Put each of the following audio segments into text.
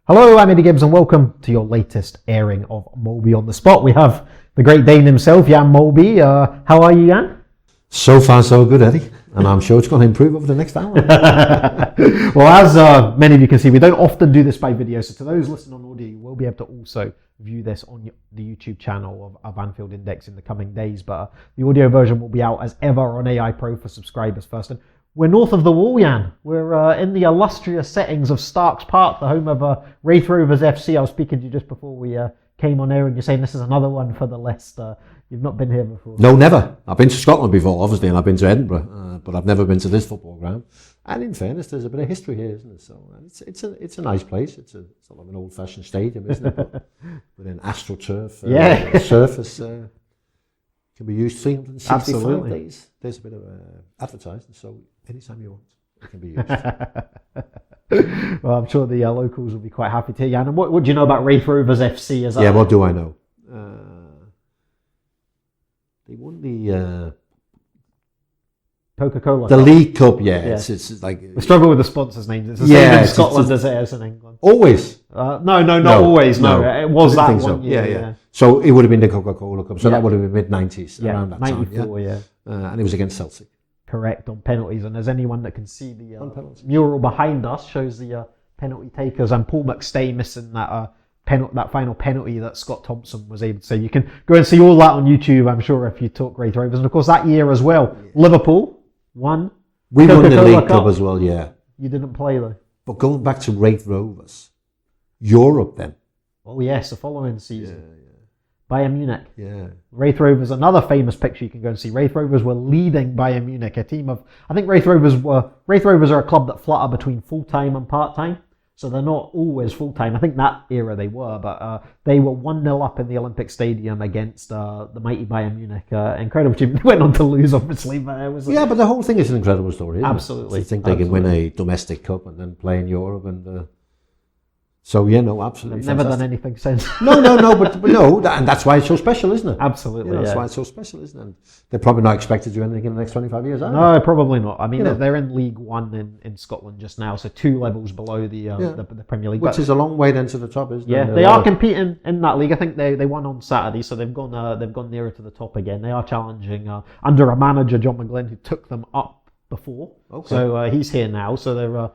Hello, I'm Eddie Gibbs and welcome to your latest airing of Molby On The Spot. We have the great Dane himself, Jan Molby. How are you, Jan? So far so good, Eddie, and I'm sure it's going to improve over the next hour. Well, as many of you can see, we don't often do this by video, so to those listening on audio, you will be able to also view this on the YouTube channel of Anfield Index in the coming days, but the audio version will be out as ever on AI Pro for subscribers first. And we're north of the wall, Jan. We're in the illustrious settings of Starks Park, the home of Raith Rovers FC. I was speaking to you just before we came on air, and you're saying this is another one for the Leicester. You've not been here before. No, never. I've been to Scotland before, obviously, and I've been to Edinburgh, but I've never been to this football ground. And in fairness, there's a bit of history here, isn't it? So it's a nice place. It's sort of an old-fashioned stadium, isn't it? But with an AstroTurf surface. Can be used 365 Absolutely. days. There's a bit of advertising, so anytime you want, it can be used. Well, I'm sure the locals will be quite happy to hear, Jan. And what do you know about Raith Rovers FC? Yeah, what do I know? They won the Coca-Cola the Cup. League Cup. Yeah. It's like we struggle with the sponsors' names. It's the same in Scotland as it is in England. Always. No, not always. No, it was that one year. Yeah. So it would have been the Coca-Cola Cup. So that would have been mid-90s, around that 94, time. And it was against Celtic. Correct, on penalties. And as anyone that can see the mural behind us shows the penalty takers, and Paul McStay missing that final penalty that Scott Thompson was able to say. You can go and see all that on YouTube, I'm sure, if you talk Raith Rovers. And of course, that year as well, Liverpool won. We won the Coca-Cola League Cup as well, yeah. You didn't play though. But going back to Raith Rovers, Europe then. Oh yes, the following season. Bayern Munich. Yeah. Raith Rovers, another famous picture you can go and see. Raith Rovers were leading Bayern Munich, a team of, I think Raith Rovers are a club that flutter between full-time and part-time. So they're not always full-time. I think that era they were, but they were 1-0 up in the Olympic Stadium against the mighty Bayern Munich. Incredible team. They went on to lose, obviously, but it was... but the whole thing is an incredible story, isn't Absolutely. it? To think they can win a domestic cup and then play in Europe and... absolutely. They've never done anything since. No, and that's why it's so special, isn't it? Absolutely, That's why it's so special, isn't it? And they're probably not expected to do anything in the next 25 years, are they? No, probably not. I mean, they're in League One in Scotland just now, so 2 levels below the Premier League. Which is a long way then to the top, isn't it? Yeah, they are competing in that league. I think they won on Saturday, so they've gone nearer to the top again. They are challenging under a manager, John McGlynn, who took them up before. Okay. So he's here now. So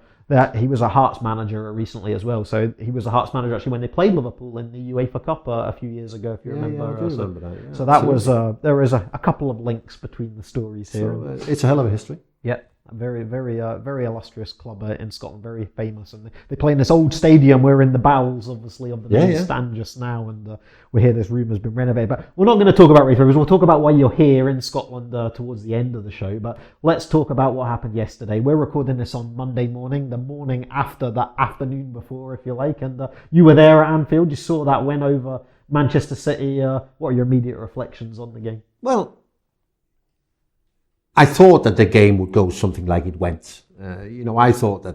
he was a Hearts manager recently as well. So he was a Hearts manager actually when they played Liverpool in the UEFA Cup a few years ago, if you remember. I do remember that. Yeah, so that was there is a couple of links between the stories here. So, it's a hell of a history. Yeah. A very, very, very illustrious club in Scotland, very famous, and they play in this old stadium. We're in the bowels, obviously, of the main stand just now, and we hear this room has been renovated. But we're not going to talk about Raith Rovers. We'll talk about why you're here in Scotland towards the end of the show. But let's talk about what happened yesterday. We're recording this on Monday morning, the morning after that afternoon before, if you like, and you were there at Anfield. You saw that win over Manchester City. What are your immediate reflections on the game? Well, I thought that the game would go something like it went. I thought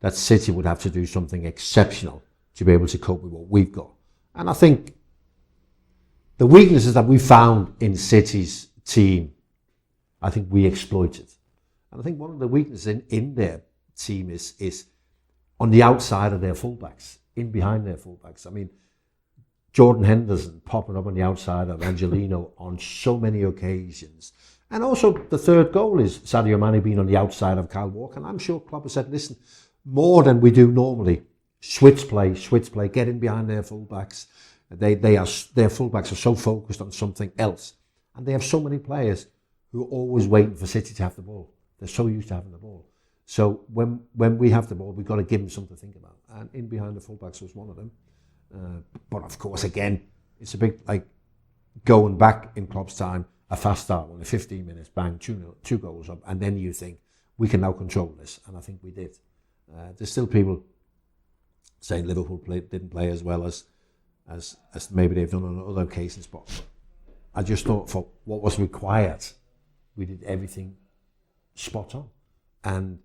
that City would have to do something exceptional to be able to cope with what we've got. And I think the weaknesses that we found in City's team, I think we exploited. And I think one of the weaknesses in their team is on the outside of their fullbacks, in behind their fullbacks. I mean, Jordan Henderson popping up on the outside of Angelino on so many occasions. And also the third goal is Sadio Mane being on the outside of Kyle Walker. And I'm sure Klopp has said, listen, more than we do normally, switch play, get in behind their fullbacks. Their fullbacks are so focused on something else. And they have so many players who are always waiting for City to have the ball. They're so used to having the ball. So when we have the ball, we've got to give them something to think about. And in behind the fullbacks was one of them. But of course, again, it's a big, going back in Klopp's time, a fast start, only 15 minutes, bang, 2 goals up, and then you think, we can now control this, and I think we did. There's still people saying Liverpool didn't play as well as maybe they've done on other occasions, but I just thought for what was required, we did everything spot on. And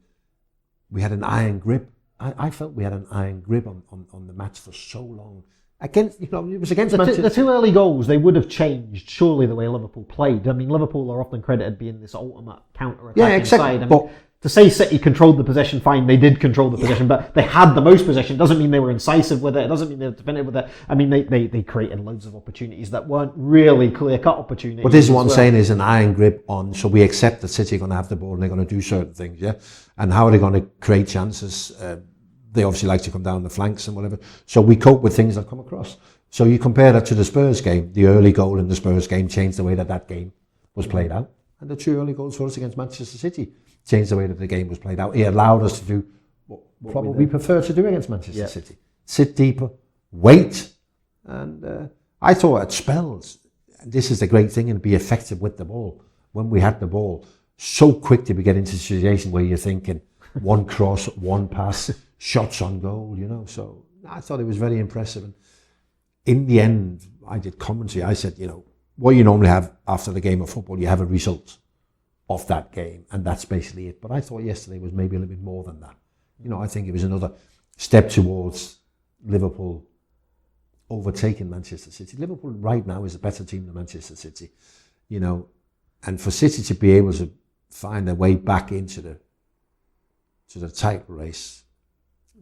we had an iron grip. I felt we had an iron grip on the match for so long. Against, it was against Manchester. The 2 early goals, they would have changed surely the way Liverpool played. I mean, Liverpool are often credited being this ultimate counter-attacking side. I mean, to say City controlled the possession, fine, they did control the possession, but they had the most possession. Doesn't mean they were incisive with it. It doesn't mean they were definitive with it. I mean, they created loads of opportunities that weren't really clear-cut opportunities. But this is what I'm saying is an iron grip on, so we accept that City are going to have the ball and they're going to do certain things, yeah? And how are they going to create chances? They obviously like to come down the flanks and whatever. So we cope with things that come across. So you compare that to the Spurs game. The early goal in the Spurs game changed the way that game was played out. And the 2 early goals for us against Manchester City changed the way that the game was played out. It allowed us to do what probably we prefer to do against Manchester City. Sit deeper, wait. And I thought at spells, and this is the great thing, and be effective with the ball. When we had the ball, so quick did we get into a situation where you're thinking one cross, one pass, shots on goal, you know. So I thought it was very impressive. And in the end, I did commentary. I said, you know, what you normally have after the game of football, you have a result of that game, and that's basically it. But I thought yesterday was maybe a little bit more than that. You know, I think it was another step towards Liverpool overtaking Manchester City. Liverpool right now is a better team than Manchester City, you know, and for City to be able to find their way back into the title race,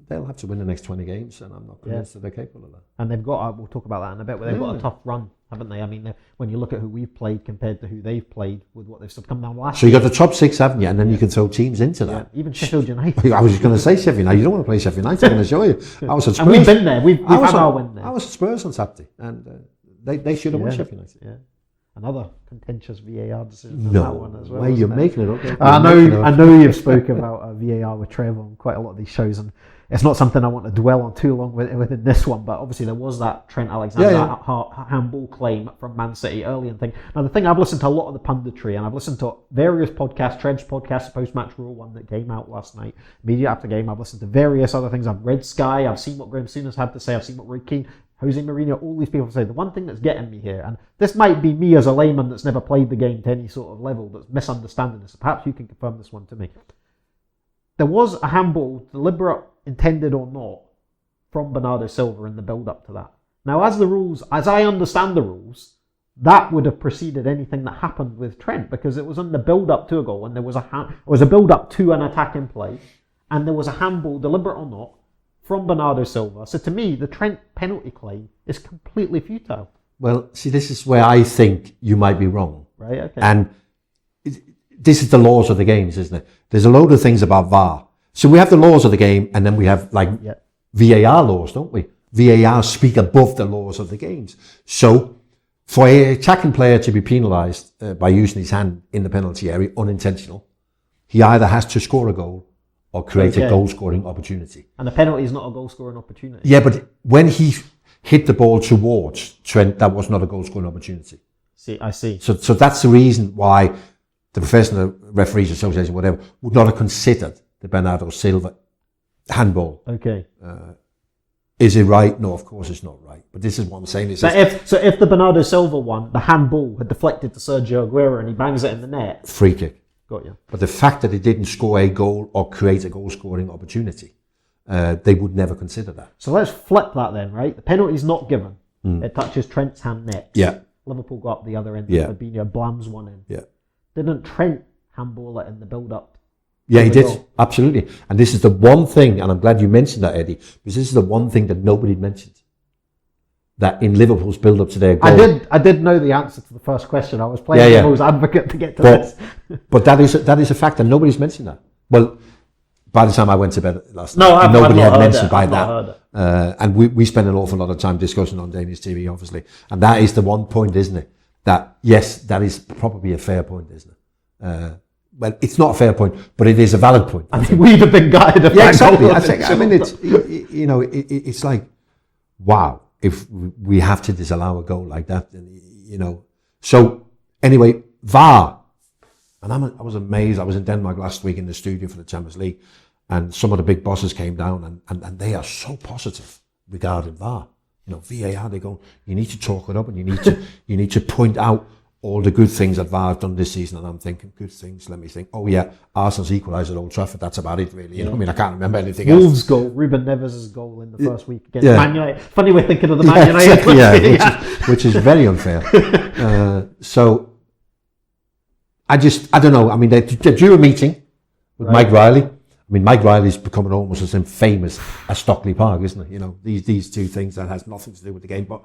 they'll have to win the next 20 games, and I'm not convinced that they're capable of that. And they've got, we'll talk about that in a bit, but they've got a tough run, haven't they? I mean, when you look at who we've played compared to who they've played with what they've come down last year. So you got the top 6, haven't you? And then you can throw teams into that. Even Sheffield United. I was just going to say Sheffield United. You don't want to play Sheffield United, I'm going to show you. I was at Spurs. And we've been there. We've had our win there. I was at Spurs on Saturday, and they should have won Sheffield United. Yeah. Another contentious VAR decision on that one as well. Well, you're making it up. I know you've spoken about VAR with Trevor on quite a lot of these shows, and it's not something I want to dwell on too long within this one, but obviously there was that Trent Alexander handball claim from Man City early and thing. Now the thing, I've listened to a lot of the punditry, and I've listened to various podcasts, Trev's podcast, the post-match rule one that came out last night, immediately after the game. I've listened to various other things. I've read Sky, I've seen what Graham Souness had to say, I've seen what Roy Keane, Jose Mourinho, all these people say, the one thing that's getting me here, and this might be me as a layman that's never played the game to any sort of level that's misunderstanding this, perhaps you can confirm this one to me. There was a handball, deliberate, intended or not, from Bernardo Silva in the build-up to that. Now, as I understand the rules, that would have preceded anything that happened with Trent, because it was in the build-up to a goal, and there was a build-up to an attack in play, and there was a handball, deliberate or not, from Bernardo Silva. So to me, the Trent penalty claim is completely futile. Well, see, this is where I think you might be wrong. Right, okay. And this is the laws of the games, isn't it? There's a load of things about VAR. So we have the laws of the game, and then we have VAR laws, don't we? VAR speak above the laws of the games. So for an attacking player to be penalised by using his hand in the penalty area, unintentional, he either has to score a goal or create a goal-scoring opportunity. And the penalty is not a goal-scoring opportunity. Yeah, but when he hit the ball towards Trent, that was not a goal-scoring opportunity. I see. So that's the reason why the Professional Referees Association, whatever, would not have considered the Bernardo Silva handball. Okay. Is it right? No, of course it's not right. But this is what I'm saying. If the Bernardo Silva one, the handball had deflected to Sergio Aguero and he bangs it in the net. Free kick. Got you. But the fact that he didn't score a goal or create a goal-scoring opportunity, they would never consider that. So let's flip that then, right? The penalty's not given. It touches Trent's hand next. Yeah. Liverpool got up the other end. Yeah. Fabinho blams one in. Yeah. Didn't Trent handball it in the build-up? Yeah, he did. Goal? Absolutely. And this is the one thing, and I'm glad you mentioned that, Eddie, because this is the one thing that nobody mentioned. That in Liverpool's build-up to their goal. I did know the answer to the first question. I was playing devil's advocate to get to this. But that is a fact, and nobody's mentioned that. Well, by the time I went to bed last night, nobody had mentioned by that. And we spend an awful lot of time discussing on Danish TV, obviously. And that is the one point, isn't it? That, yes, that is probably a fair point, isn't it? Well, it's not a fair point, but it is a valid point. I think we'd have been guided. Yeah, exactly. I mean, it's like, wow, if we have to disallow a goal like that, you know. So, anyway, VAR. And I was amazed. I was in Denmark last week in the studio for the Champions League, and some of the big bosses came down, and they are so positive regarding VAR. You know, VAR, they go, you need to talk it up, and you need to point out all the good things that VAR have done this season. And I'm thinking, good things, let me think. Oh yeah, Arsenal's equalised at Old Trafford, that's about it really. You know, I mean, I can't remember anything else. Wolves' goal, Ruben Neves' goal in the first week against Man United. Funny way thinking of the Man United. Which is very unfair. So, I don't know. I mean, they drew a meeting. with Mike Riley. I mean, Mike Riley's becoming almost as famous as Stockley Park, isn't it? You know, these two things that has nothing to do with the game. But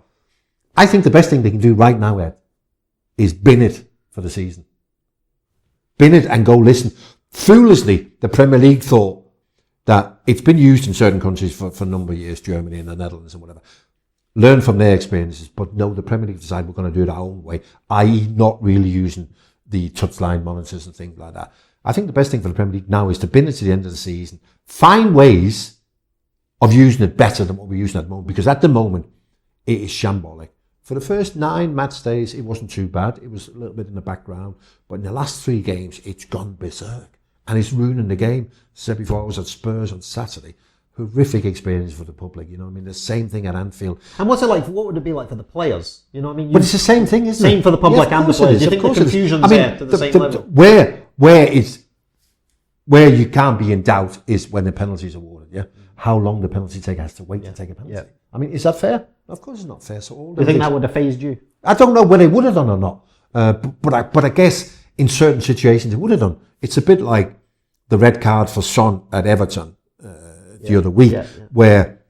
I think the best thing they can do right now, Ed, is bin it for the season. Bin it and go listen. Foolishly, the Premier League thought that it's been used in certain countries for a number of years, Germany and the Netherlands and whatever. Learn from their experiences, but no, the Premier League decided we're going to do it our own way, i.e. not really using the touchline monitors and things like that. I think the best thing for the Premier League now is to bin it to the end of the season, find ways of using it better than what we're using at the moment, because at the moment, it is shambolic. For the first 9 match days, it wasn't too bad. It was a little bit in the background, but in the last 3 games, it's gone berserk. And it's ruining the game. I said before, I was at Spurs on Saturday. Horrific experience for the public, you know what I mean? The same thing at Anfield. And what's it like? What would it be like for the players? You know what I mean? But it's the same thing, isn't it? Same for the public and the players. Do you think the confusion's there to the same level? Where you can't be in doubt is when the penalty's awarded, yeah? How long the penalty taker has to wait to take a penalty. Yeah. I mean, is that fair? Of course it's not fair. So all do you think that would have phased you? I don't know whether it would have done or not. But I guess in certain situations it would have done. It's a bit like the red card for Son at Everton the other week, where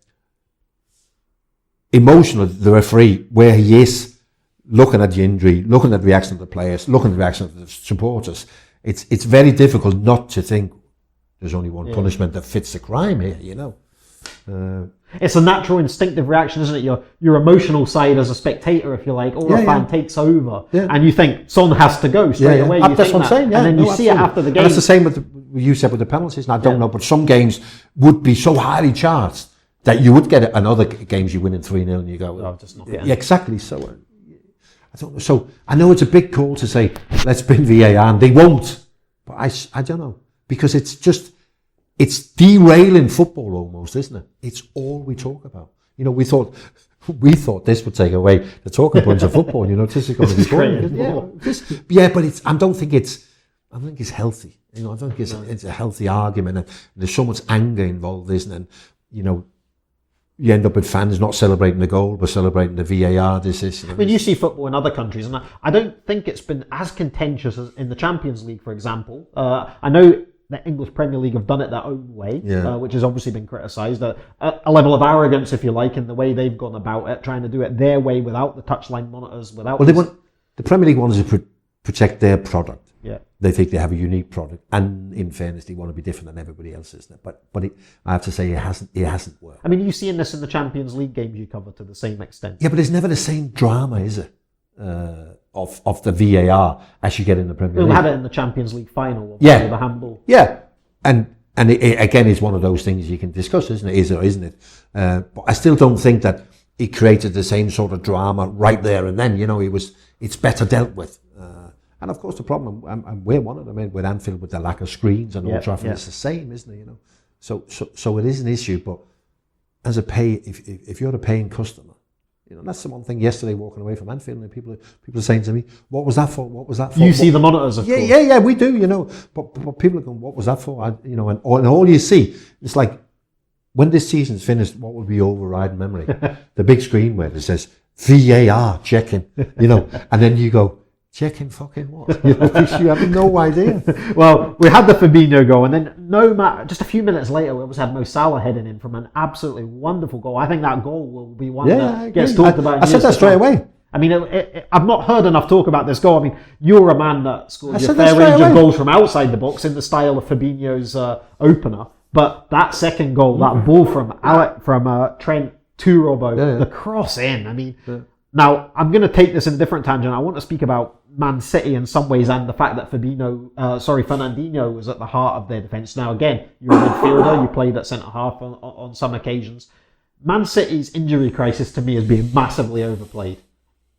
emotionally the referee, where he is looking at the injury, looking at the reaction of the players, looking at the reaction of the supporters, it's very difficult not to think there's only one punishment that fits the crime here, you know. It's a natural instinctive reaction, isn't it? Your emotional side as a spectator, if you like, or a fan takes over, and you think Son has to go straight away. You that's what I'm saying. Yeah, and then you see it after the game. And it's the same with you said with the penalties. And I don't know, but some games would be so highly charged that you would get it, and other games you win in 3-0 and you go, just not exactly. So I don't know. So I know it's a big call to say let's bin VAR, and they won't. But I don't know, because it's derailing football almost, isn't it? It's all we talk about. You know, we thought this would take away the talking points of football. You know, this is going to be boring. But I don't think it's healthy. You know, I don't think it's a healthy argument, and there's so much anger involved, isn't it? And, you know, you end up with fans not celebrating the goal, but celebrating the VAR decision. I mean, you see football in other countries, and I don't think it's been as contentious as in the Champions League, for example. I know the English Premier League have done it their own way, which has obviously been criticised. A level of arrogance, if you like, in the way they've gone about it, trying to do it their way without the touchline monitors, without... Well, the Premier League wants to protect their product. Yeah. They think they have a unique product, and in fairness, they want to be different than everybody else, isn't it? But I have to say, it hasn't worked. I mean, you see this in the Champions League games you cover to the same extent. Yeah, but it's never the same drama, is it? Of the VAR as you get in the Premier League. We had it in the Champions League final, with the handball. Yeah, and it again is one of those things you can discuss, isn't it? Is or isn't it? But I still don't think that it created the same sort of drama right there and then. You know, it's better dealt with. And of course, the problem, and we're one of them, with Anfield, with the lack of screens and Old Trafford, it's the same, isn't it? You know, so it is an issue. But as if you're a paying customer, you know, that's the one thing. Yesterday, walking away from Anfield, and people are saying to me, "What was that for? What was that for?" You see the monitors, of course. Yeah, we do. You know, but people are going, "What was that for?" And all you see, it's like when this season's finished, what will be overriding memory? The big screen where it says VAR checking, you know, and then you go, checking fucking what? You have no idea. Well, we had the Fabinho goal, and then just a few minutes later, we almost had Mo Salah heading in from an absolutely wonderful goal. I think that goal will be one that gets talked about. I said that straight away. I mean, I've not heard enough talk about this goal. I mean, you're a man that scored your fair range of goals from outside the box in the style of Fabinho's opener. But that second goal, that ball from Trent to Robbo, the cross in. I mean, now I'm going to take this in a different tangent. I want to speak about Man City in some ways, and the fact that Fernandinho was at the heart of their defence. Now, again, you're a midfielder. You played at centre half on some occasions. Man City's injury crisis to me has been massively overplayed.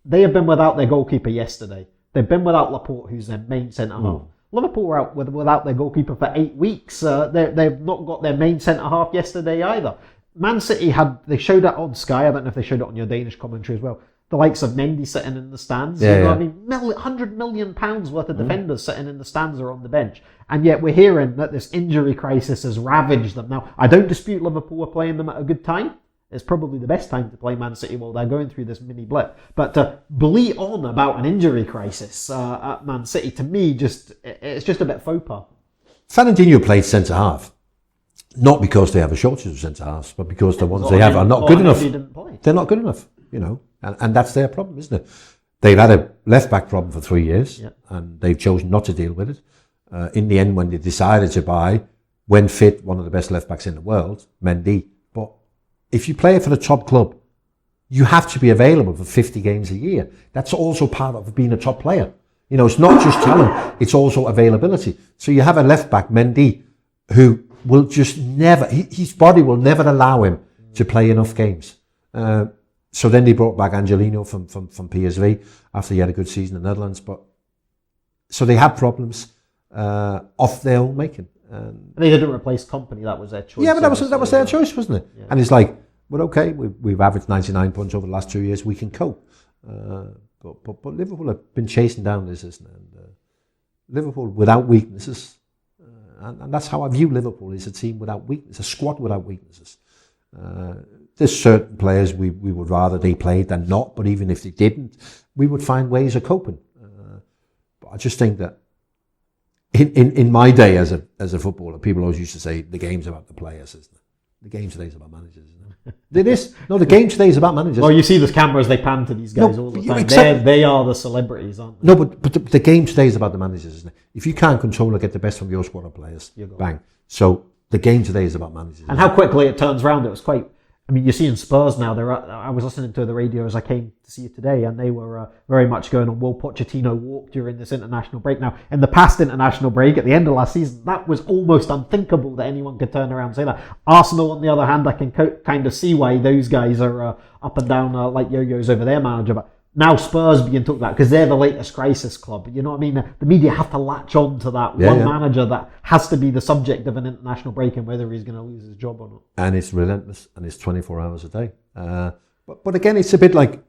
They have been without their goalkeeper yesterday. They've been without Laporte, who's their main centre-half. Liverpool were out without their goalkeeper for 8 weeks. They've not got their main centre-half yesterday either. Man City they showed it on Sky. I don't know if they showed it on your Danish commentary as well. The likes of Mendy sitting in the stands. I mean, £100 million worth of defenders sitting in the stands or on the bench. And yet we're hearing that this injury crisis has ravaged them. Now, I don't dispute Liverpool are playing them at a good time. It's probably the best time to play Man City while they're going through this mini blip. But to bleat on about an injury crisis at Man City, to me, it's just a bit faux pas. Fernandinho played centre half, not because they have a shortage of centre halves, but because the ones they have are not good enough. They're not good enough, and that's their problem, isn't it? They've had a left back problem for 3 years, and they've chosen not to deal with it. In the end, when they decided to buy, when fit, one of the best left backs in the world, Mendy. But if you play for the top club, you have to be available for 50 games a year. That's also part of being a top player. It's not just talent, it's also availability. So you have a left back, Mendy, who will just never, his body will never allow him to play enough games. So then they brought back Angelino from PSV after he had a good season in the Netherlands. But so they had problems of their own making. They didn't replace Company, that was their choice. Yeah, but that was their choice, wasn't it? Yeah. And it's like, well, okay, we've averaged 99 points over the last 2 years, we can cope. But Liverpool have been chasing down this, isn't it? And, Liverpool without weaknesses, and that's how I view Liverpool, is a team without weaknesses, a squad without weaknesses. There's certain players we would rather they played than not, but even if they didn't, we would find ways of coping. But I just think that in my day as a footballer, people always used to say the game's about the players, isn't it? The game today is about managers, isn't it? It is. No, the game today is about managers. Well, you see those cameras, they pan to these guys all the time. Exactly. They are the celebrities, aren't they? No, but the game today is about the managers, isn't it? If you can't control or get the best from your squad of players, bang. So the game today is about managers. And how quickly it turns around, it was quite... I mean, you're seeing Spurs now. I was listening to the radio as I came to see you today, and they were very much going on, will Pochettino walk during this international break? Now, in the past international break, at the end of last season, that was almost unthinkable that anyone could turn around and say that. Arsenal, on the other hand, I can kind of see why those guys are up and down like yo-yos over their manager. But now Spurs being talked about, because they're the latest crisis club. You know what I mean? The media have to latch on to that manager that has to be the subject of an international break and whether he's going to lose his job or not. And it's relentless, and it's 24 hours a day. But again, it's a bit like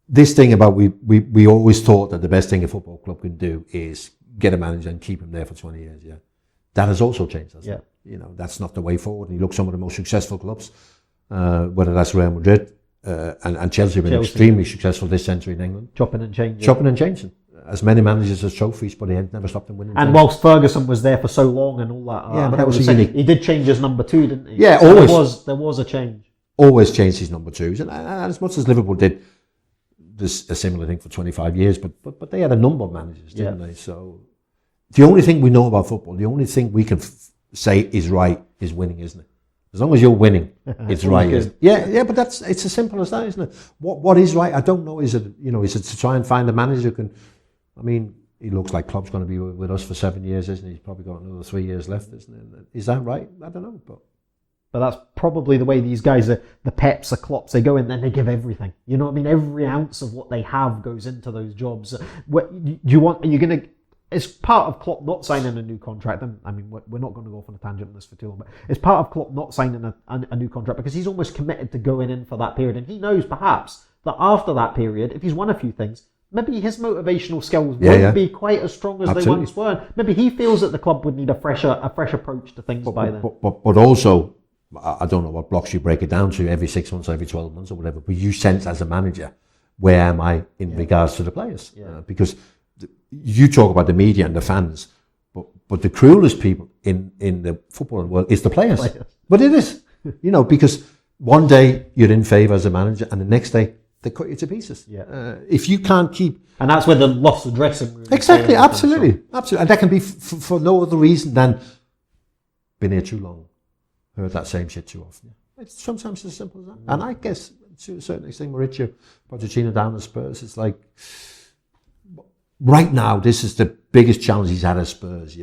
this thing about we always thought that the best thing a football club can do is get a manager and keep him there for 20 years. Yeah, that has also changed, hasn't it? That's not the way forward. And you look at some of the most successful clubs, whether that's Real Madrid, and Chelsea have been extremely successful this century in England. Chopping and changing. As many managers as trophies, but he never stopped them winning. And whilst Ferguson was there for so long and all that, but that was unique. He did change his number 2, didn't he? Yeah, so always. There was a change. Always changed his number 2s, and as much as Liverpool did this a similar thing for 25 years, but they had a number of managers, didn't they? So the only thing we know about football, the only thing we can say is right is winning, isn't it? As long as you're winning, it's right. Yeah, but it's as simple as that, isn't it? What is right? I don't know. Is it to try and find a manager who can? I mean, he looks like Klopp's going to be with us for 7 years, isn't he? He's probably got another 3 years left, isn't it? Is that right? I don't know, but that's probably the way these guys are. The Peps, the Klopps, they go in and they give everything. You know what I mean? Every ounce of what they have goes into those jobs. Are you going to? It's part of Klopp not signing a new contract. I mean, we're not going to go off on a tangent on this for too long, but it's part of Klopp not signing a new contract because he's almost committed to going in for that period. And he knows perhaps that after that period, if he's won a few things, maybe his motivational skills won't be quite as strong as they once were. Maybe he feels that the club would need a fresh approach to things by then. But also, I don't know what blocks you break it down to, every 6 months, every 12 months or whatever, but you sense as a manager, where am I in regards to the players? Because you talk about the media and the fans, but the cruelest people in the football world is the players. But it is, because one day you're in favour as a manager and the next day they cut you to pieces. If you can't keep... And that's where the loss of dressing room... Exactly, absolutely. And that can be for no other reason than been here too long, heard that same shit too often. It's sometimes as simple as that. And I guess, to a certain extent, Mauricio Pochettino down at Spurs, it's like... Right now, this is the biggest challenge he's had at Spurs,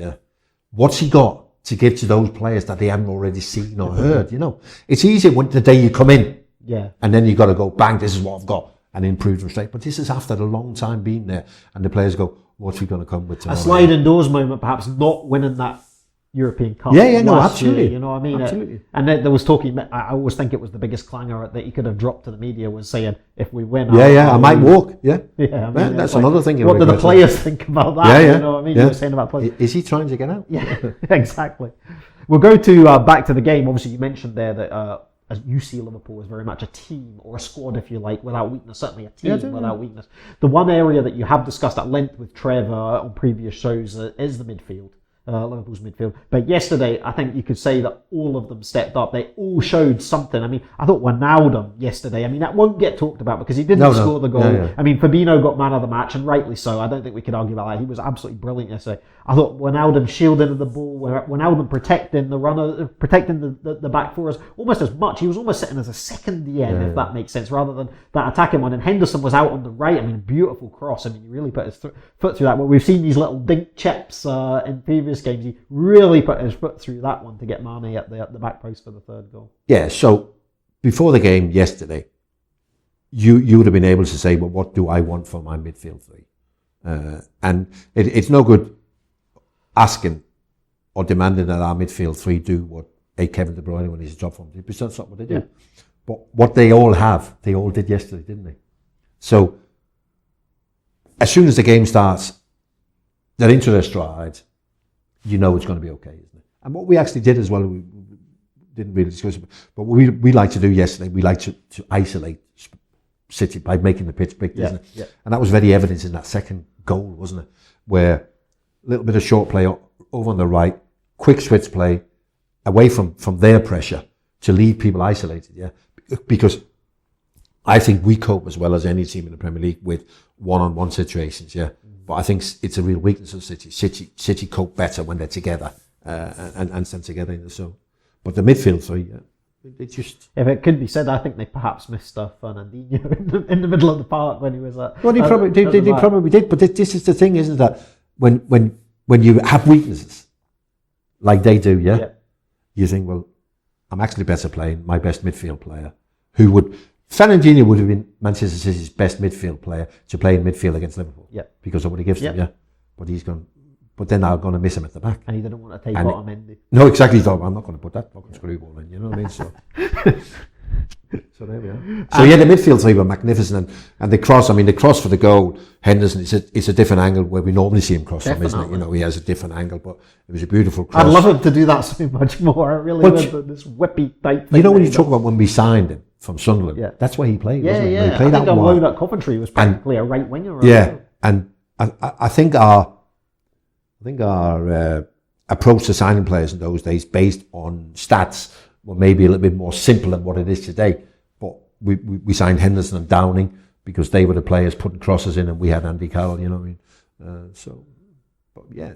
What's he got to give to those players that they haven't already seen or heard, It's easier when the day you come in, and then you got to go, bang, this is what I've got, and improve them straight. But this is after a long time being there, and the players go, what's he going to come with tomorrow? A sliding doors moment, perhaps not winning that European Cup. Absolutely. Year, you know what I mean? Absolutely. And there was talking, I always think it was the biggest clanger that he could have dropped to the media was saying, if we win... I might walk, I mean, that's another thing. What do the players think about that? You know what I mean? You were saying about players. Is he trying to get out? Yeah, exactly. We'll go to back to the game. Obviously, you mentioned there that as you see Liverpool as very much a team or a squad, if you like, without weakness. Certainly a team without weakness. The one area that you have discussed at length with Trevor on previous shows is the midfield. Liverpool's midfield. But yesterday, I think you could say that all of them stepped up. They all showed something. I mean, I thought Wijnaldum yesterday, I mean, that won't get talked about because he didn't score the goal. Yeah. I mean, Fabinho got man of the match, and rightly so. I don't think we could argue about that. He was absolutely brilliant yesterday. I thought Wijnaldum shielding the ball, Wijnaldum protecting the runner, protecting the back four almost as much. He was almost sitting as a second DM, if that makes sense, rather than that attacking one. And Henderson was out on the right. I mean, beautiful cross. I mean, he really put his foot through that. But we've seen these little dink chips in previous games. He really put his foot through that one to get Mane at the back post for the third goal. Yeah, so before the game yesterday, you would have been able to say, well, what do I want for my midfield three? And it's no good asking or demanding that our midfield three do what Kevin De Bruyne when he's a job for them. Because that's not what they do. Yeah. But what they all did yesterday, didn't they? So as soon as the game starts, they're into their stride. You know it's going to be okay, isn't it? And what we actually did as well, we didn't really discuss it, but what we like to do yesterday, we like to isolate City by making the pitch big, isn't it? Yeah. And that was very evident in that second goal, wasn't it? Where a little bit of short play over on the right, quick switch play, away from their pressure to leave people isolated, yeah? Because I think we cope as well as any team in the Premier League with one-on-one situations, yeah? But I think it's a real weakness of City. City cope better when they're together and stand together in the zone. But the midfield three, they just... If it could be said, I think they perhaps missed Fernandinho in the middle of the park when he was at... Well, they probably did. But this is the thing, isn't it? That when you have weaknesses, like they do, yeah? You think, well, I'm actually better playing my best midfield player, who would... Fernandinho would have been Manchester City's best midfield player to play in midfield against Liverpool. Yeah. Because of what he gives them, yeah. But he's gone. But then they're going to miss him at the back. And he didn't want to take Otamendi. No, exactly. He thought, I'm not going to put that fucking screwball in. You know what I mean? So, so there we are. So the midfield three were magnificent, and the cross. I mean, the cross for the goal, Henderson. It's a different angle where we normally see him cross from, isn't it? You know, he has a different angle, but it was a beautiful cross. I'd love him to do that so much more. I really would. This whippy type thing. You know, when you talk about when we signed him from Sunderland, that's where he played. Wasn't he? He played I think on loan at Coventry was practically a right winger. And I think our approach to signing players in those days, based on stats, were maybe a little bit more simple than what it is today. But we signed Henderson and Downing because they were the players putting crosses in, and we had Andy Carroll. You know what I mean? But yeah,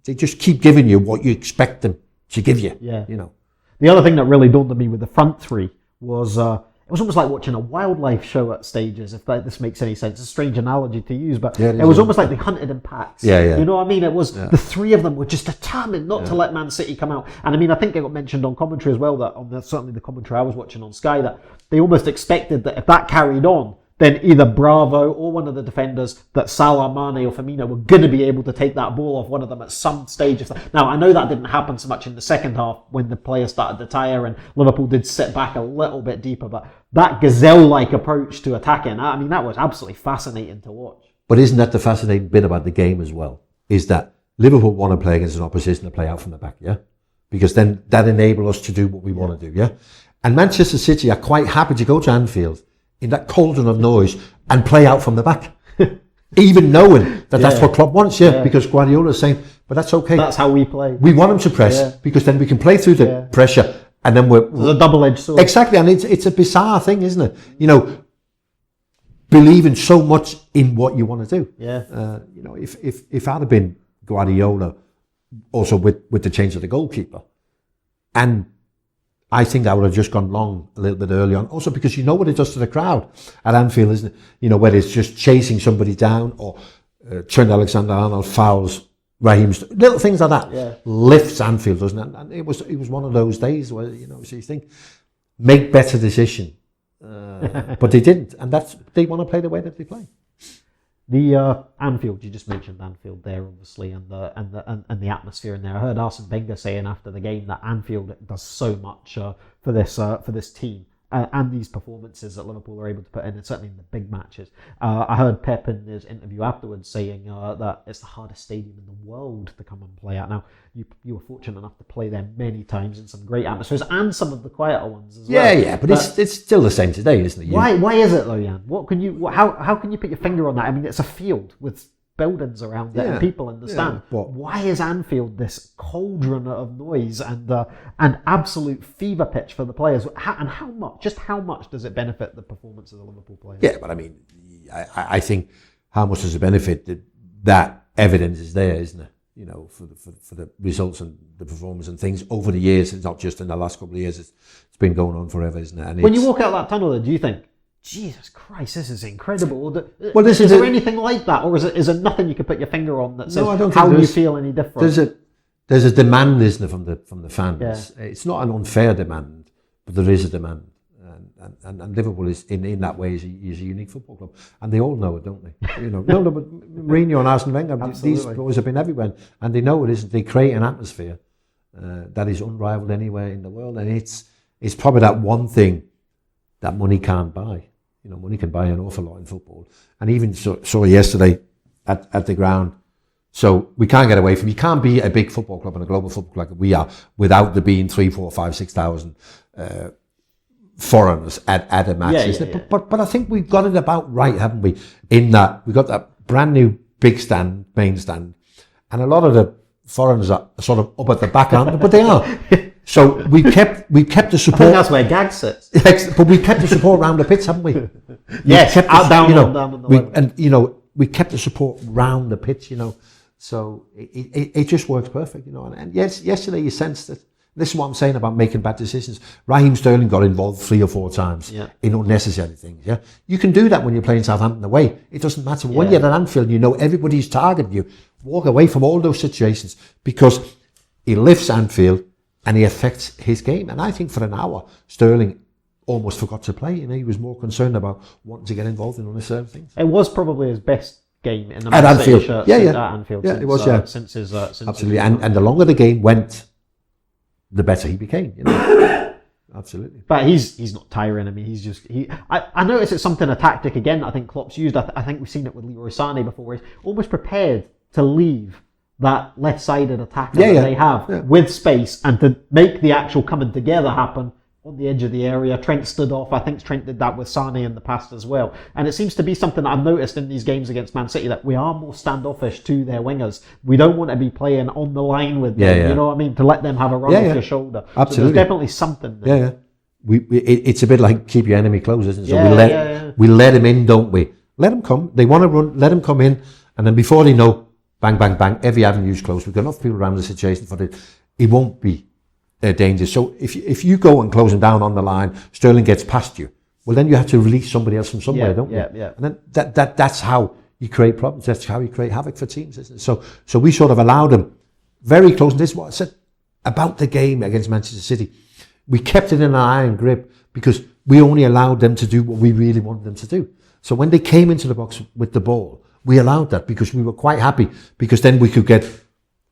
they just keep giving you what you expect them to give you. Yeah, you know. The other thing that really dawned on me with the front three was it was almost like watching a wildlife show at stages, if this makes any sense. It's a strange analogy to use, but it was almost like they hunted in packs. Yeah. You know what I mean? It was the three of them were just determined not to let Man City come out. And I mean, I think it got mentioned on commentary as well, that certainly the commentary I was watching on Sky, that they almost expected that if that carried on, then either Bravo or one of the defenders, that Salah, Mane or Firmino were going to be able to take that ball off one of them at some stage. Now, I know that didn't happen so much in the second half when the players started to tire and Liverpool did sit back a little bit deeper, but that gazelle-like approach to attacking, I mean, that was absolutely fascinating to watch. But isn't that the fascinating bit about the game as well? Is that Liverpool want to play against an opposition to play out from the back, yeah? Because then that enables us to do what we want to do, yeah? And Manchester City are quite happy to go to Anfield in that cauldron of noise and play out from the back, even knowing that that's what Klopp wants, because Guardiola is saying, but that's okay. That's how we play. We want him to press because then we can play through the pressure, and then we're... It's a double-edged sword. Exactly, and it's a bizarre thing, isn't it? You know, believing so much in what you want to do. Yeah. You know, if I'd have been Guardiola, also with the change of the goalkeeper, and I think I would have just gone long a little bit early on. Also because you know what it does to the crowd at Anfield, isn't it? You know, whether it's just chasing somebody down or Trent Alexander-Arnold fouls Raheem, little things like that lifts Anfield, doesn't it? And it was one of those days where, you know, so you think, make better decision. But they didn't. And they want to play the way that they play. The Anfield, you just mentioned Anfield there, obviously, and the atmosphere in there. I heard Arsene Wenger saying after the game that Anfield does so much for this team and these performances that Liverpool are able to put in, and certainly in the big matches. I heard Pep in his interview afterwards saying that it's the hardest stadium in the world to come and play at. Now, you were fortunate enough to play there many times in some great atmospheres and some of the quieter ones as well. Yeah, but it's still the same today, isn't it? Why is it though, Jan? How can you put your finger on that? I mean, it's a field with buildings around it and people in the stand. Why is Anfield this cauldron of noise and absolute fever pitch for the players? How much does it benefit the performance of the Liverpool players? Yeah, but I mean, I think how much does it benefit that evidence is there, isn't it? You know, for the results and the performance and things over the years. It's not just in the last couple of years. It's been going on forever, isn't it? And when you walk out that tunnel, do you think, Jesus Christ, this is incredible? Well, is there anything like that, or is there nothing you could put your finger on that says how you feel any different? There's a demand, isn't it, from the fans? Yeah. It's not an unfair demand, but there is a demand. And Liverpool is in that way is a unique football club, and they all know it, don't they? You know, no, but Mourinho and Arsene Wenger, these boys have been everywhere, and they know it isn't. They create an atmosphere that is unrivaled anywhere in the world, and it's probably that one thing that money can't buy. You know, money can buy an awful lot in football, and even saw yesterday at the ground. So we can't get away from. You can't be a big football club and a global football club like we are without there being 3, 4, 5, 6,000. Foreigners at a match, isn't it? But I think we've got it about right, haven't we? In that we got that brand new big stand, main stand, and a lot of the foreigners are sort of up at the back, aren't they? But they are. So we kept the support. I think that's where Gag sits. But we kept the support around the pitch, haven't we? Yes, down on the we kept the support round the pitch, you know. So it just works perfect, you know. And yes, yesterday you sensed it. This is what I'm saying about making bad decisions. Raheem Sterling got involved 3 or 4 times in unnecessary things. Yeah, you can do that when you're playing Southampton away. It doesn't matter. When you're at Anfield, you know everybody's targeting you. Walk away from all those situations because he lifts Anfield and he affects his game. And I think for an hour, Sterling almost forgot to play. You know, he was more concerned about wanting to get involved in unnecessary things. It was probably his best game in the at Anfield. At Anfield. Yeah, it was. Since his absolutely. And the longer the game went, the better he became, you know. Absolutely. But he's not tiring. I mean, I noticed it's a tactic again. I think Klopp's used. I think we've seen it with Leroy Sané before, where he's almost prepared to leave that left-sided attacker that they have with space and to make the actual coming together happen on the edge of the area. Trent stood off. I think Trent did that with Sané in the past as well. And it seems to be something that I've noticed in these games against Man City, that we are more standoffish to their wingers. We don't want to be playing on the line with them, you know what I mean, to let them have a run off your shoulder. Absolutely. So there's definitely something there. It's a bit like keep your enemy close, isn't it? So we let him in, don't we? Let him come. They want to run, let him come in, and then before they know, bang, bang, bang, every avenue's closed. We've got enough people around the situation for it. It won't be dangerous. So if you go and close him down on the line, Sterling gets past you, well then you have to release somebody else from somewhere, don't you? Yeah. And then that's how you create problems. That's how you create havoc for teams, isn't it? So we sort of allowed him very close. And this is what I said about the game against Manchester City. We kept it in an iron grip because we only allowed them to do what we really wanted them to do. So when they came into the box with the ball, we allowed that because we were quite happy, because then we could get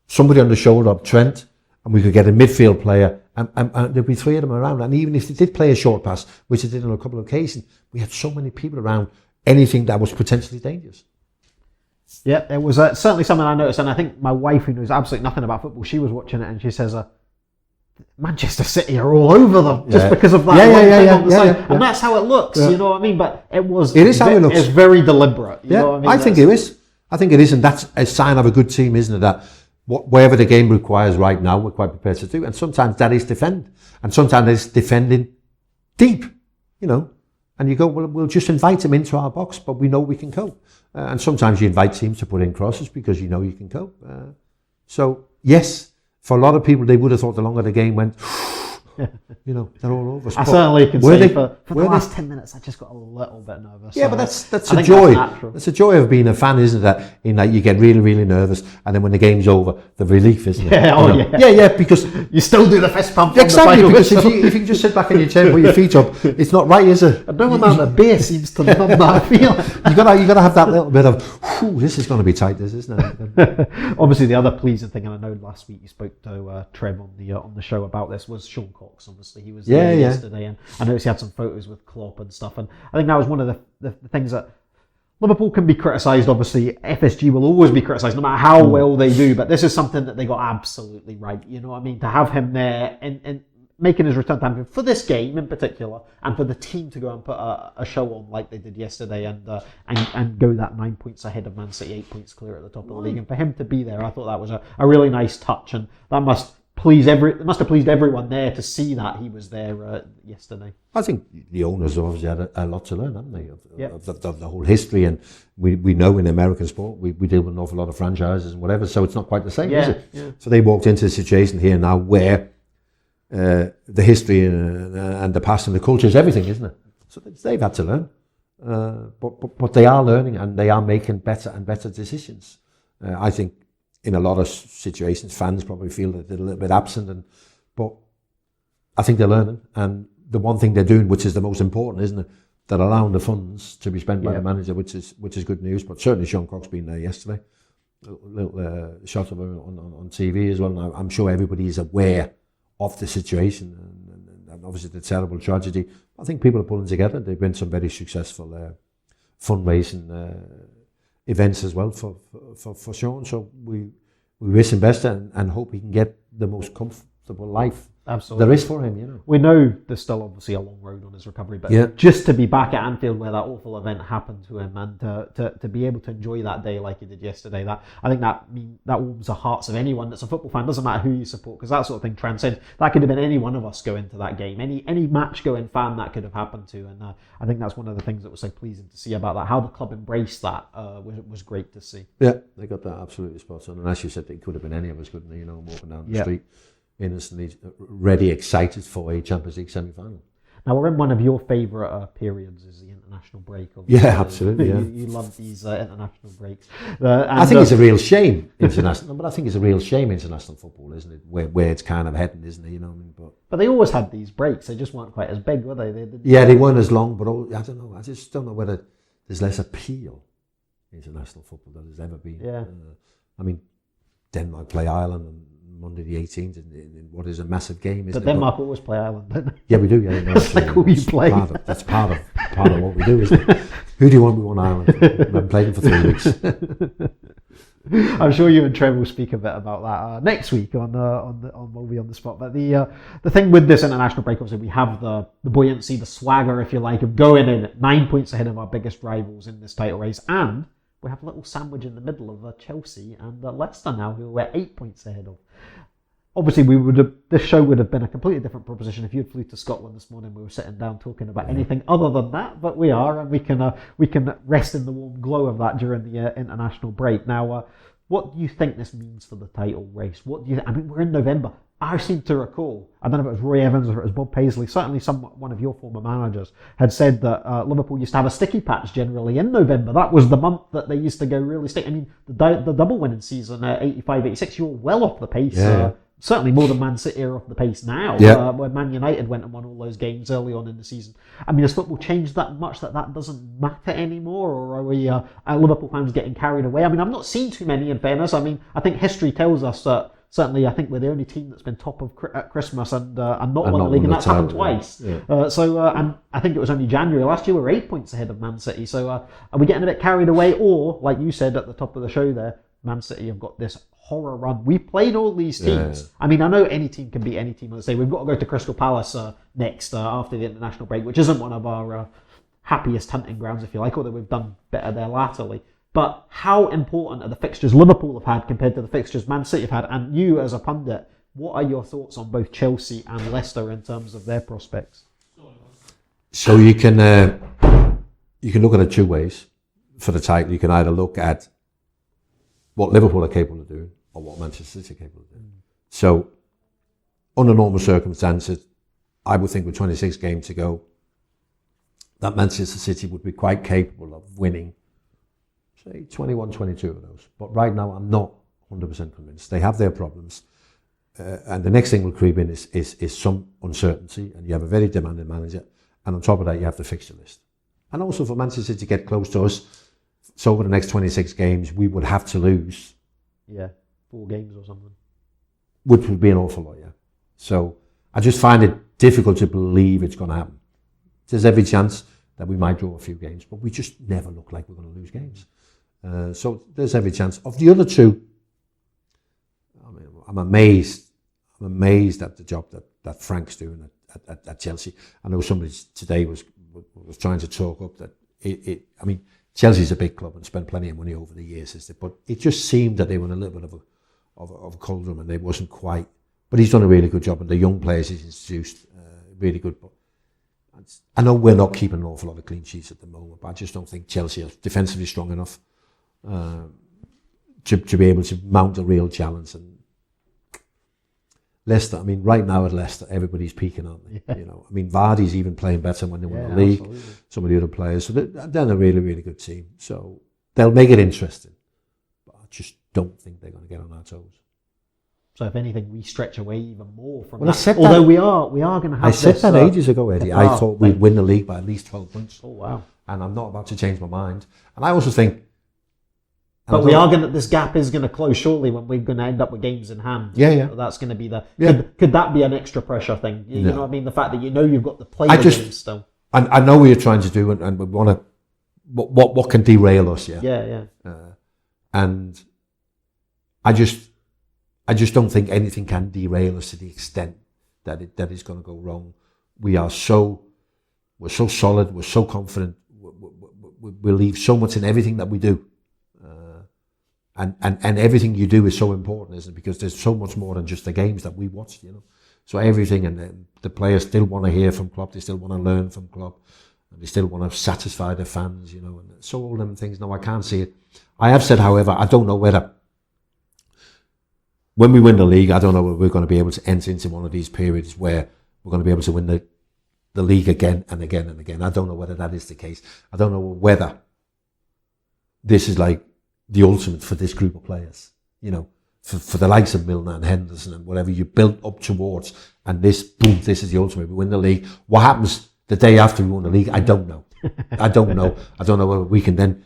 somebody on the shoulder of Trent, and we could get a midfield player, and there'd be 3 of them around. And even if they did play a short pass, which they did on a couple of occasions, we had so many people around anything that was potentially dangerous. Yeah, it was certainly something I noticed. And I think my wife, who knows absolutely nothing about football, she was watching it and she says, Manchester City are all over them just because of that thing on the side. And that's how it looks, you know what I mean? But it is how it looks. It's very deliberate. You know what I mean? I think it is. And that's a sign of a good team, isn't it? That whatever the game requires right now, we're quite prepared to do. And sometimes that is defend. And sometimes it's defending deep, you know. And you go, well, we'll just invite them into our box, but we know we can cope. And sometimes you invite teams to put in crosses because you know you can cope. So, yes, for a lot of people, they would have thought the longer the game went, you know, they're all over. I certainly can say for the last 10 minutes, I just got a little bit nervous. Yeah, but that's a joy. That's a joy of being a fan, isn't it? In that you get really, really nervous, and then when the game's over, the relief, isn't it? Yeah, because you still do the fist pump. Exactly, because if you can just sit back in your chair and put your feet up, it's not right, is it? No amount of bass seems to numb that feeling. You gotta have that little bit of, this is going to be tight, this, isn't it? Obviously, the other pleasing thing, and I know last week you spoke to Trev on the show about this, was Sean Cox. Obviously, he was there yesterday, and I noticed he had some photos with Klopp and stuff. And I think that was one of the things that Liverpool can be criticised. Obviously, FSG will always be criticised, no matter how well they do. But this is something that they got absolutely right. You know what I mean? To have him there and making his return to Anfield for this game in particular, and for the team to go and put a show on like they did yesterday, and go that 9 points ahead of Man City, 8 points clear at the top of the league, and for him to be there, I thought that was a really nice touch, and that must have pleased everyone there to see that he was there yesterday. I think the owners obviously had a lot to learn, haven't they, of the whole history, and we know in American sport we deal with an awful lot of franchises and whatever, so it's not quite the same, is it? Yeah. So they walked into a situation here now where the history and the past and the culture is everything, isn't it? So they've had to learn, but they are learning, and they are making better and better decisions. I think in a lot of situations, fans probably feel that they're a little bit absent, but I think they're learning. And the one thing they're doing, which is the most important, isn't it? They're allowing the funds to be spent by the manager, which is good news. But certainly Sean Cox's been there yesterday. A little shot of her on TV as well. And I'm sure everybody is aware of the situation and obviously the terrible tragedy. I think people are pulling together. They've been some very successful fundraising events as well for Sean. So we wish him best and hope he can get the most comfortable life there is for him, you know. We know there's still obviously a long road on his recovery, but just to be back at Anfield where that awful event happened to him, and to be able to enjoy that day like he did yesterday, I think that warms the hearts of anyone that's a football fan. Doesn't matter who you support, because that sort of thing transcends. That could have been any one of us going to that game, any match going fan that could have happened to, and I think that's one of the things that was so pleasing to see about that. How the club embraced that was great to see. Yeah, they got that absolutely spot on, and as you said, it could have been any of us, couldn't they? You know, walking down the street, innocently ready, excited for a Champions League semi-final. Now, we're in one of your favourite periods, is the international break. Yeah, absolutely. Yeah. You love these international breaks. I think it's a real shame, international. But I think it's a real shame, international football, isn't it? Where it's kind of heading, isn't it? You know what I mean? But they always had these breaks. They just weren't quite as big, were they? They weren't as long. But I don't know. I just don't know whether there's less appeal in international football than there's ever been. Yeah. I mean, Denmark play Ireland on Monday the 18th in what is a massive game, isn't it? But Denmark always play Ireland, don't they? Yeah, we do. Yeah, that's like who you play. That's part of what we do, isn't it? Who do you want we won Ireland? We haven't played them for 3 weeks. I'm sure you and Trev will speak a bit about that next week on Molby On The Spot. But the thing with this international break, obviously, we have the buoyancy, the swagger, if you like, of going in at 9 points ahead of our biggest rivals in this title race, and we have a little sandwich in the middle of Chelsea and Leicester now, who we're 8 points ahead of. Obviously, this show would have been a completely different proposition if you'd flew to Scotland this morning. We were sitting down talking about anything other than that, but we are, and we can rest in the warm glow of that during the international break. Now, what do you think this means for the title race? I mean, we're in November. I seem to recall, I don't know if it was Roy Evans or it was Bob Paisley, certainly one of your former managers had said that Liverpool used to have a sticky patch generally in November. That was the month that they used to go really sticky. I mean, the double winning season, 85-86, you were well off the pace. Certainly more than Man City are off the pace now, where Man United went and won all those games early on in the season. I mean, has football changed that much that doesn't matter anymore, or are we are Liverpool fans getting carried away? I mean, I've not seen too many, in fairness. I mean, I think history tells us that certainly I think we're the only team that's been top of at Christmas and not won the league, and that's happened twice. Yeah. And I think it was only January last year we were 8 points ahead of Man City. So are we getting a bit carried away, or like you said at the top of the show there, Man City have got this horror run. We played all these teams. Yeah. I mean, I know any team can beat any team. Let's say we've got to go to Crystal Palace next after the international break, which isn't one of our happiest hunting grounds, if you like, although we've done better there latterly. But how important are the fixtures Liverpool have had compared to the fixtures Man City have had? And you, as a pundit, what are your thoughts on both Chelsea and Leicester in terms of their prospects? So you can look at it two ways for the title. You can either look at what Liverpool are capable of doing or what Manchester City are capable of doing. So, under normal circumstances, I would think with 26 games to go, that Manchester City would be quite capable of winning, say, 21, 22 of those. But right now, I'm not 100% convinced. They have their problems. And the next thing will creep in is some uncertainty, and you have a very demanding manager. And on top of that, you have the fixture list. And also for Manchester City to get close to us, so over the next 26 games, we would have to lose. 4 games or something. Which would be an awful lot, yeah. So I just find it difficult to believe it's going to happen. There's every chance that we might draw a few games, but we just never look like we're going to lose games. So there's every chance. Of the other two, I mean, I'm amazed at the job that that Frank's doing at Chelsea. I know somebody today was trying to talk up that I mean, Chelsea's a big club and spent plenty of money over the years, but it just seemed that they were in a little bit of a cauldron and they wasn't quite. But he's done a really good job, and the young players he's introduced, really good. But I know we're not keeping an awful lot of clean sheets at the moment, but I just don't think Chelsea are defensively strong enough to be able to mount a real challenge. And Leicester, I mean, right now at Leicester, everybody's peaking, aren't they? Yeah. You know, I mean, Vardy's even playing better when they won the league. Absolutely. Some of the other players, so they're a really, really good team. So they'll make it interesting, but I just don't think they're going to get on our toes. So if anything, we stretch away even more from that. Although we are going to have. I said that ages ago, Eddie. I thought we'd win the league by at least 12 points. Oh wow! And I'm not about to change my mind. And I also think. But we are going to. This gap is going to close shortly when we're going to end up with games in hand. Yeah. So that's going to be the. Yeah. Could that be an extra pressure thing? You know what I mean? The fact that you've got the play games still. I know what you're trying to do, and we want to. What can derail us? Yeah. Yeah. And I just don't think anything can derail us to the extent that it's going to go wrong. We're so solid, we're so confident, we leave so much in everything that we do. And everything you do is so important, isn't it? Because there's so much more than just the games that we watch, you know. So everything, and the players still want to hear from Klopp, they still want to learn from Klopp, and they still want to satisfy their fans, you know. And so all them things, no, I can't see it. I have said, however, I don't know whether when we win the league, I don't know whether we're going to be able to enter into one of these periods where we're going to be able to win the league again and again and again. I don't know whether that is the case. I don't know whether this is like the ultimate for this group of players, you know, for the likes of Milner and Henderson and whatever you built up towards, and this is the ultimate. We win the league. What happens the day after we won the league? I don't know. I don't know whether we can then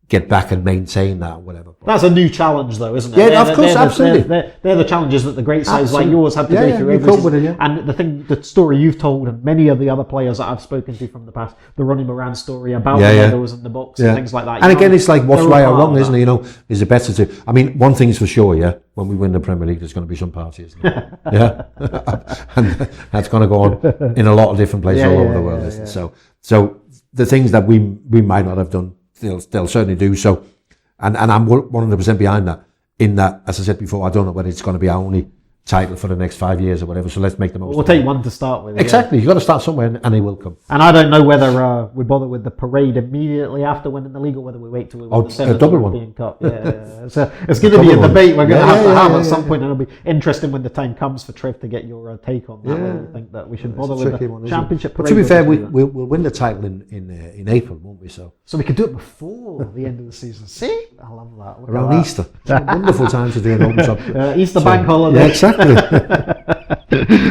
get back and maintain that or whatever. But that's a new challenge, though, isn't it? Yeah, of course, absolutely. They're the challenges that the great sides like yours have to go through every season. With it, and the story you've told, and many of the other players that I've spoken to from the past, the Ronnie Moran story about the medals in the box and things like that. And again, it's like what's right or wrong, isn't it? You know, is it better to? I mean, one thing's for sure, when we win the Premier League, there's going to be some party, isn't it? Yeah, and that's going to go on in a lot of different places all over the world, isn't it? So the things that we might not have done, they'll certainly do so, and I'm 100% behind that. In that, as I said before, I don't know whether it's going to be our only title for the next 5 years or whatever. So let's make the most. We'll take one to start with. Exactly, you've got to start somewhere, and it will come. And I don't know whether we bother with the parade immediately after winning the league, or whether we wait till we win the seventh European Cup. So it's going to be a debate we're going to have at some point, and it'll be interesting when the time comes for Trev to get your take on that. Whether you think that we should bother with the championship parade. But to be fair, we'll win the title in April, won't we? So we could do it before the end of the season. See, I love that. Look around Easter, it's a wonderful time to do an open top. Easter bank holiday. Yeah, exactly.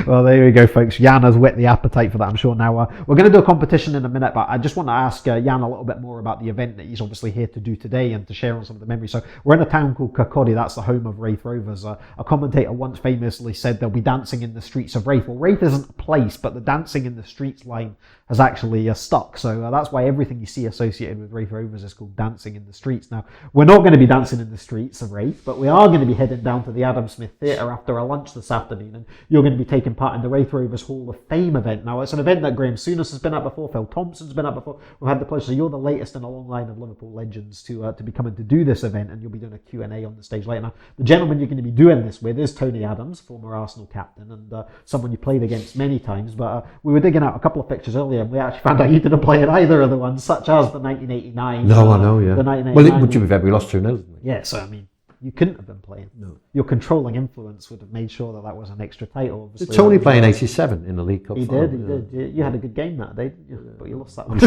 Well, there we go, folks. Jan has whet the appetite for that, I'm sure. Now, we're going to do a competition in a minute, but I just want to ask Jan a little bit more about the event that he's obviously here to do today and to share on some of the memories. So we're in a town called Kirkcaldy, that's the home of Raith Rovers. A commentator once famously said they'll be dancing in the streets of Raith. Well, Raith isn't a place, but the dancing in the streets line has actually stuck. So that's why everything you see associated with Raith Rovers is called dancing in the streets. Now, we're not going to be dancing in the streets of Raith, but we are going to be heading down to the Adam Smith Theatre after a lunch this afternoon, and you're going to be taking part in the Raith Rovers Hall of Fame event. Now, it's an event that Graham Souness has been at before, Phil Thompson's been at before. We've had the pleasure, so you're the latest in a long line of Liverpool legends to be coming to do this event, and you'll be doing a Q&A on the stage later. Now, the gentleman you're going to be doing this with is Tony Adams, former Arsenal captain, and someone you played against many times, but we were digging out a couple of pictures earlier, and we actually found out you didn't play in either of the ones, such as the 1989. No, I know, yeah. The 1989. Well, to be fair, we lost 2-0, didn't we? Yeah, so I mean, you couldn't have been playing. No. Your controlling influence would have made sure that was an extra title. Obviously. Did Tony play in 87 in the League Cup? He did. You had a good game that day, didn't you? But you lost that one.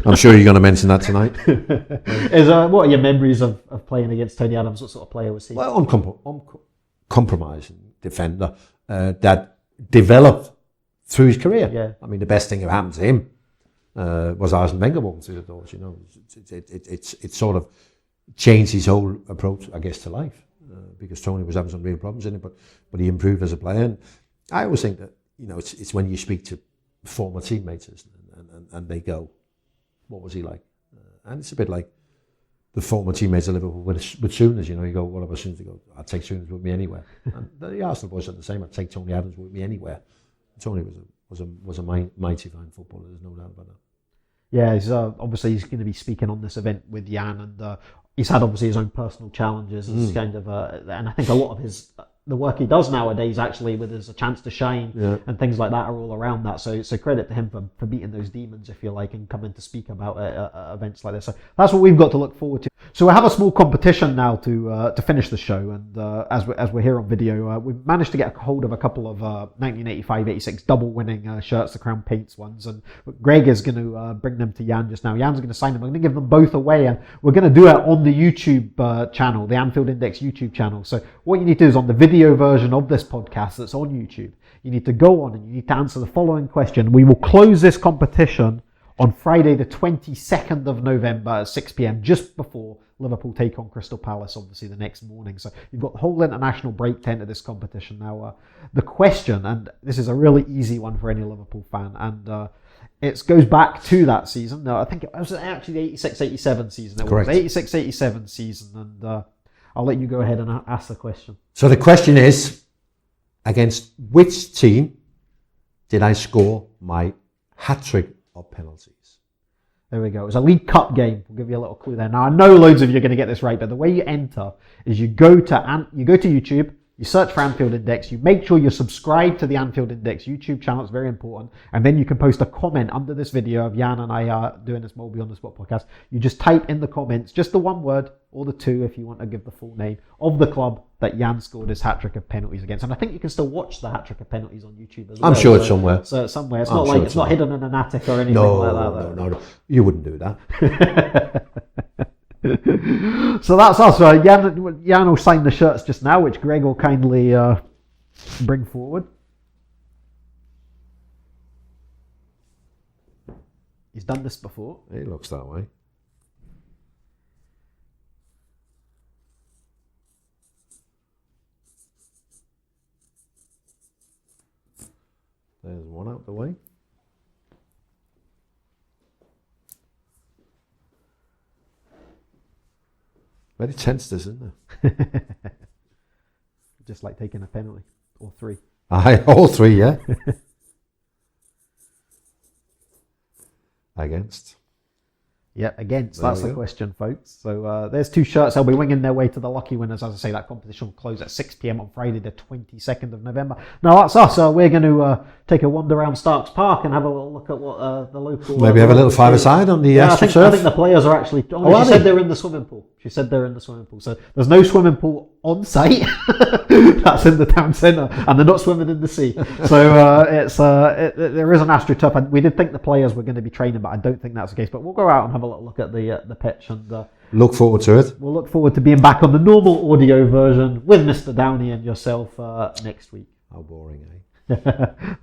I'm sure you're going to mention that tonight. What are your memories of playing against Tony Adams? What sort of player was he? Well, uncompromising defender that developed through his career. Yeah. I mean, the best thing that happened to him was Arsene Wenger walking through the doors. You know, it sort of changed his whole approach, I guess, to life, because Tony was having some real problems in it, but he improved as a player. And I always think that, you know, it's when you speak to former teammates and they go, what was he like? And it's a bit like the former teammates of Liverpool with Souness. You know, you go, what about Souness? You go, I'd take Souness with me anywhere. And the Arsenal boys are the same. I'd take Tony Adams with me anywhere. Tony was a mighty fine footballer. There's no doubt about that. Yeah, obviously he's going to be speaking on this event with Jan, and he's had obviously his own personal challenges. It's kind of, and I think a lot of the work he does nowadays actually with his a chance to shine and things like that are all around that. So credit to him for beating those demons, if you like, and coming to speak about events like this. So that's what we've got to look forward to. So we have a small competition now to finish the show, and as we're here on video, we've managed to get a hold of a couple of 1985-86 double winning shirts, the Crown Paints ones, and Greg is going to bring them to Jan just now. Jan's going to sign them. We're going to give them both away, and we're going to do it on the YouTube channel, the Anfield Index YouTube channel. So what you need to do is on the video version of this podcast that's on YouTube, you need to go on and you need to answer the following question. We will close this competition on Friday the 22nd of November at 6 p.m, just before Liverpool take on Crystal Palace, obviously the next morning. So you've got the whole international break tent of this competition. Now, the question, and this is a really easy one for any Liverpool fan, and it goes back to that season. No, I think it was actually the 86-87 season. It Correct. was 86-87 season, and I'll let you go ahead and ask the question. So the question is, against which team did I score my hat-trick of penalties? There we go. It was a League Cup game. We'll give you a little clue there. Now, I know loads of you are going to get this right, but the way you enter is you go to YouTube, you search for Anfield Index, you make sure you're subscribed to the Anfield Index YouTube channel. It's very important. And then you can post a comment under this video of Jan and I doing this Molby On The Spot podcast. You just type in the comments, just the one word or the two if you want to give the full name of the club that Jan scored his hat-trick of penalties against. And I think you can still watch the hat-trick of penalties on YouTube as well. I'm sure it's somewhere. So somewhere. It's not like it's not hidden in an attic or anything like that. No. You wouldn't do that. So that's us. Jan will sign the shirts just now, which Greg will kindly bring forward. He's done this before. It looks that way. There's one out the way. Very tense, this, isn't it? Just like taking a penalty, or three. All three, yeah. Against. Yeah, against. That's the question, folks. So there's two shirts. They'll be winging their way to the lucky winners. As I say, that competition will close at 6 p.m. on Friday, the 22nd of November. Now, that's us. We're going to take a wander around Starks Park and have a little look at what the local... Maybe have a little five-a-side on the I think surf. the players are actually... she said they're in the swimming pool. So there's no swimming pool on site. That's in the town centre. And they're not swimming in the sea. So there is an AstroTurf. And we did think the players were going to be training, but I don't think that's the case. But we'll go out and have a little look at the pitch. And look forward to it. We'll look forward to being back on the normal audio version with Mr. Downey and yourself next week. How boring, eh?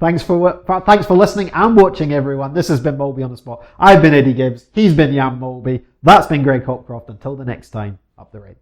Thanks for listening and watching, everyone. This has been Molby On The Spot. I've been Eddie Gibbs. He's been Jan Molby. That's been Greg Hopcroft. Until the next time, up the Reds.